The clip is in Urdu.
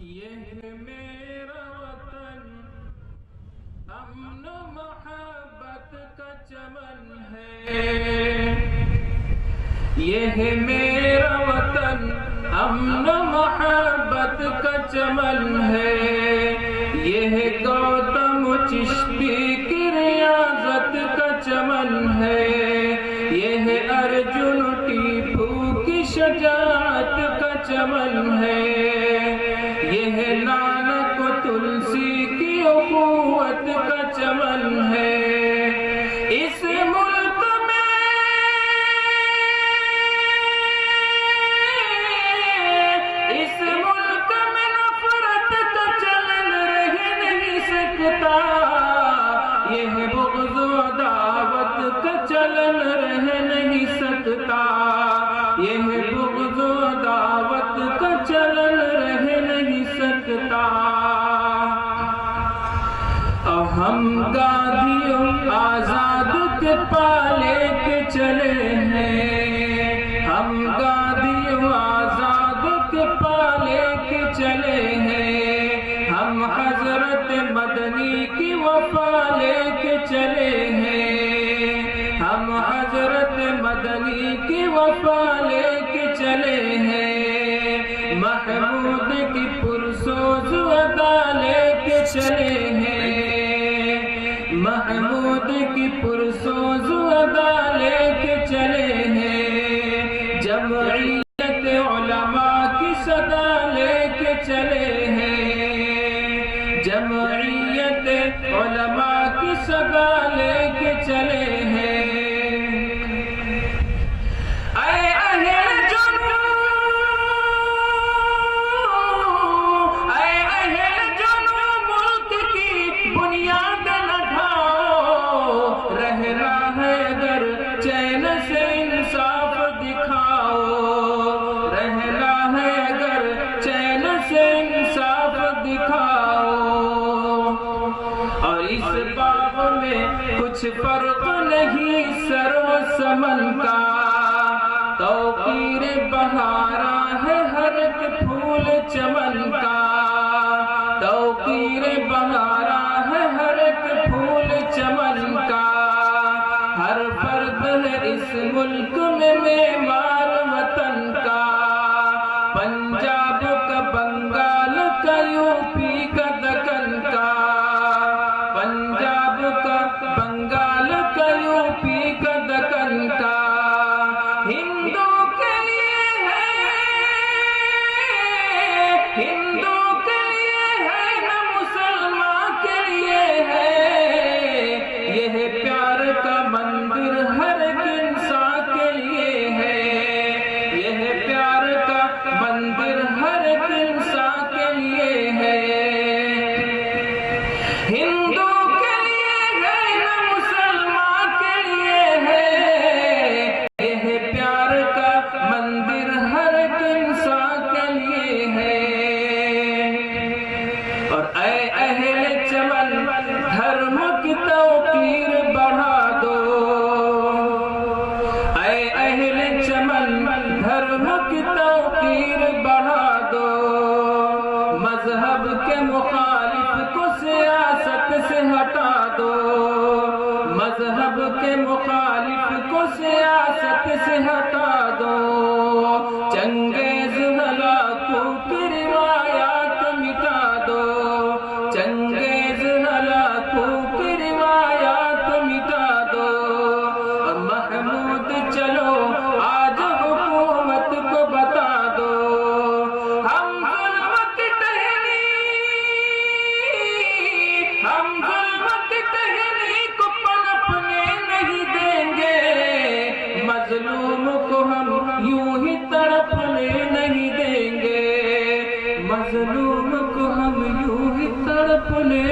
یہ میرا وطن امن و محبت کا چمن ہے، یہ میرا وطن امن و محبت کا چمن ہے، یہ گوتم چشتی کی ریاضت کا چمن ہے، یہ ارجن ٹیپو کی شجاعت کا چمن ہے، یہ نانک تلسی کی اخوت کا چمن ہے۔ اس ملک میں نفرت کا چلن رہ نہیں سکتا، یہ بغض و عداوت کا چلن رہ نہیں سکتا، یہ بغض و عداوت کا چلن رہ نہیں سکتا۔ ہم گاندھیوں آزاد کے پالے کے چلے ہیں، ہم گاندھیوں آزاد کے پالے کے چلے ہیں، ہم حضرت مدنی کی وفا لے کے چلے ہیں، ہم حضرت مدنی کی وفا لے کے چلے ہیں، محمود کی پرسوز ادا لے کے چلے ہیں، محمود کی پرسوز ادا لے کے چلے ہیں، جمعیت علماء کی صدا لے کے چلے ہیں، جمعیت علماء کی صدا لے کے چلے ہیں۔ اے اہل جنوب، اے اہل جنوب، ملک کی بنیاد نہ ڈھاؤ، رہنا ہے اگر چین سے انصاف دکھاؤ، رہنا ہے اگر چین سے انصاف دکھاؤ، اور اس باب میں کچھ فرق نہیں سر و سمن کا، توقیر بہارا ہے ہر ایک پھول چمن کا، توقیر بہارا ہے ہر ایک پھول چمن کا، ہر فرد ہے اس ملک میں معمار وطن کا، پنجاب کا، بنگال کا، یوپی کا، دکن کا، پنجاب کا، بنگال کا، یوپی کا، دکن کا، ہندو کے لیے ہے، ہندو کے لیے ہے نہ مسلمان کے لیے ہے، یہ پیار کا مندر ہر ایک انسان کے لیے ہے، یہ پیار کا مندر ہر ایک انسان کے لیے ہے، ہندو کے لیے ہے نہ مسلمان کے لیے ہے، یہ پیار کا مندر ہر ایک انسان کے لیے ہے۔ اور اے اہل چمن، دھرم کی توقیر بڑھا دو، اے اہل چمن، دھرم کی توقیر بڑھا دو، مذہب کے مخالف کو سیاست سے ہٹا دو، مذہب کے مخالف کو سیاست سے ہٹا دو، چنگیز ہلاکوں کی روایات مٹا دو، چنگیز ہلاکوں کی روایات مٹا دو، اور محمود چلو آج حکومت کو بتا دو، ہم ظلم کی ٹہنی، ہم ظلم کی ٹہنی کو پنپنے نہیں دیں گے، مظلوم کو ہم یوں ہی تڑپنے نہیں دیں گے، مظلوم کو ہم یوں ہی تڑپنے